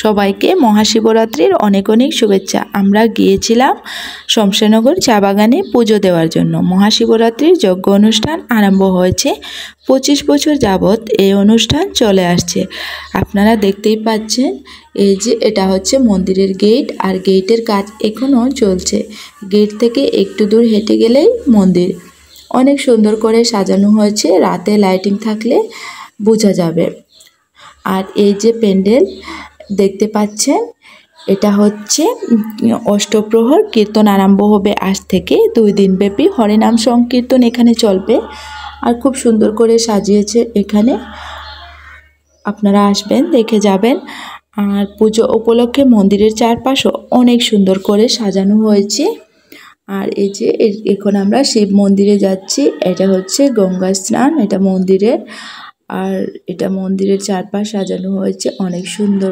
সবাইকে মহাশিবরাত্রির অনেক অনেক শুভেচ্ছা। আমরা গিয়েছিলাম শমশেরনগর চা বাগানে পুজো দেওয়ার জন্য। মহাশিবরাত্রির যজ্ঞ অনুষ্ঠান আরম্ভ হয়েছে। 25 বছর যাবৎ এই অনুষ্ঠান চলে আসছে। আপনারা দেখতেই পাচ্ছেন, এই যে এটা হচ্ছে মন্দিরের গেট, আর গেটের কাজ এখনও চলছে। গেট থেকে একটু দূর হেঁটে গেলেই মন্দির। অনেক সুন্দর করে সাজানো হয়েছে, রাতে লাইটিং থাকলে বোঝা যাবে। আর এই যে প্যান্ডেল দেখতে পাচ্ছেন, এটা হচ্ছে অষ্টপ্রহর কীর্তন আরম্ভ হবে আজ থেকে। 2 দিন ব্যাপী হরিনাম সংকীর্তন এখানে চলবে। আর খুব সুন্দর করে সাজিয়েছে এখানে, আপনারা আসবেন, দেখে যাবেন। আর পুজো উপলক্ষে মন্দিরের চারপাশও অনেক সুন্দর করে সাজানো হয়েছে। আর এই যে এখন আমরা শিব মন্দিরে যাচ্ছি। এটা হচ্ছে গঙ্গা স্নান, এটা মন্দিরের। আর এটা মন্দিরের চারপাশ সাজানো হয়েছে, অনেক সুন্দর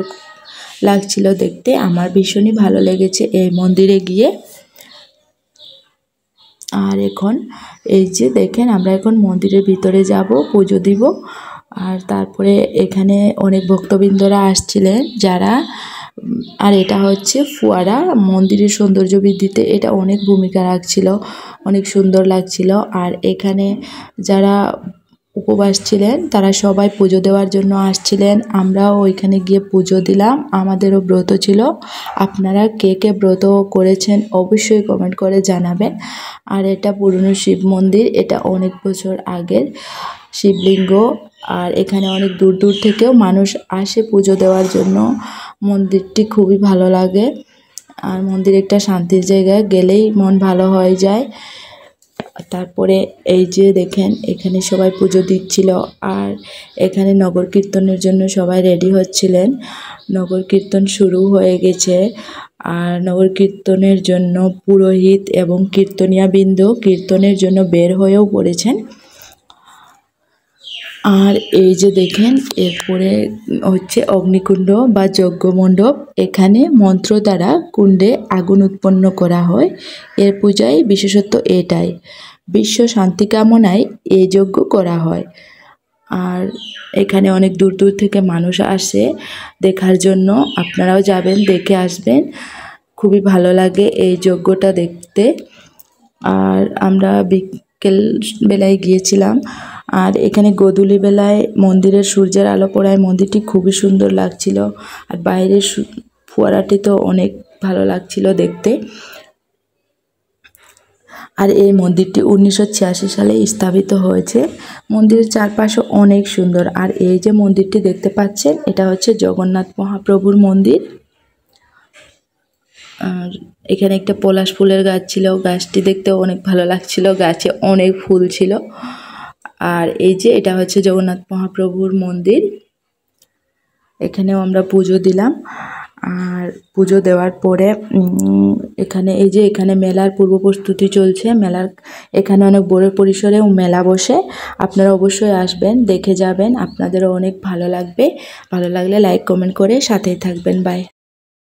লাগছিল দেখতে। আমার ভীষণই ভালো লেগেছে এই মন্দিরে গিয়ে। আর এখন এই যে দেখেন, আমরা এখন মন্দিরের ভিতরে যাব, পুজো দিব। আর তারপরে এখানে অনেক ভক্তবৃন্দরা আসছিলেন যারা। আর এটা হচ্ছে ফোয়ারা, মন্দিরের সৌন্দর্য বৃদ্ধিতে এটা অনেক ভূমিকা রাখছিল, অনেক সুন্দর লাগছিল। আর এখানে যারা উপবাস ছিলেন তারা সবাই পুজো দেওয়ার জন্য আসছিলেন। আমরাও ওইখানে গিয়ে পুজো দিলাম, আমাদেরও ব্রত ছিল। আপনারা কে কে ব্রত করেছেন অবশ্যই কমেন্ট করে জানাবেন। আর এটা পুরনো শিব মন্দির, এটা অনেক বছর আগের শিবলিঙ্গ। আর এখানে অনেক দূর দূর থেকেও মানুষ আসে পুজো দেওয়ার জন্য। মন্দিরটি খুবই ভালো লাগে। আর মন্দির একটা শান্তির জায়গা, গেলেই মন ভালো হয়ে যায়। তারপরে এই যে দেখেন, এখানে সবাই পুজো দিচ্ছিল। আর এখানে নগর কীর্তনের জন্য সবাই রেডি হচ্ছিলেন। নগর কীর্তন শুরু হয়ে গেছে। আর নগর কীর্তনের জন্য পুরোহিত এবং কীর্তনিয়াবৃন্দ কীর্তনের জন্য বের হয়েও পড়েছেন। আর এই যে দেখেন, এরপরে হচ্ছে অগ্নিকুণ্ড বা যজ্ঞমণ্ডপ। এখানে মন্ত্র দ্বারা কুণ্ডে আগুন উৎপন্ন করা হয়। এর পূজায় বিশেষত্ব এটাই, বিশ্ব শান্তি কামনায় এই যজ্ঞ করা হয়। আর এখানে অনেক দূর দূর থেকে মানুষ আসে দেখার জন্য। আপনারাও যাবেন, দেখে আসবেন, খুবই ভালো লাগে এই যজ্ঞটা দেখতে। আর আমরা বিকেল বেলায় গিয়েছিলাম। আর এখানে গোধূলি বেলায় মন্দিরের সূর্যের আলো পড়ায় মন্দিরটি খুবই সুন্দর লাগছিল। আর বাইরের ফোয়ারাটি তো অনেক ভালো লাগছিল দেখতে। আর এই মন্দিরটি 1986 সালে স্থাপিত হয়েছে। মন্দিরের চারপাশে অনেক সুন্দর। আর এই যে মন্দিরটি দেখতে পাচ্ছেন, এটা হচ্ছে জগন্নাথ মহাপ্রভুর মন্দির। আর এখানে একটা পলাশ ফুলের গাছ ছিল, গাছটি দেখতেও অনেক ভালো লাগছিল, গাছে অনেক ফুল ছিল। আর এই যে এটা হচ্ছে জগন্নাথ মহাপ্রভুর মন্দির। এখানেও আমরা পুজো দিলাম। আর পুজো দেওয়ার পরে এখানে এই যে এখানে মেলার পূর্ব প্রস্তুতি চলছে। মেলার এখানে অনেক বড় পরিসরেও মেলা বসে। আপনারা অবশ্যই আসবেন, দেখে যাবেন, আপনাদেরও অনেক ভালো লাগবে। ভালো লাগলে লাইক কমেন্ট করে সাথেই থাকবেন। বাই।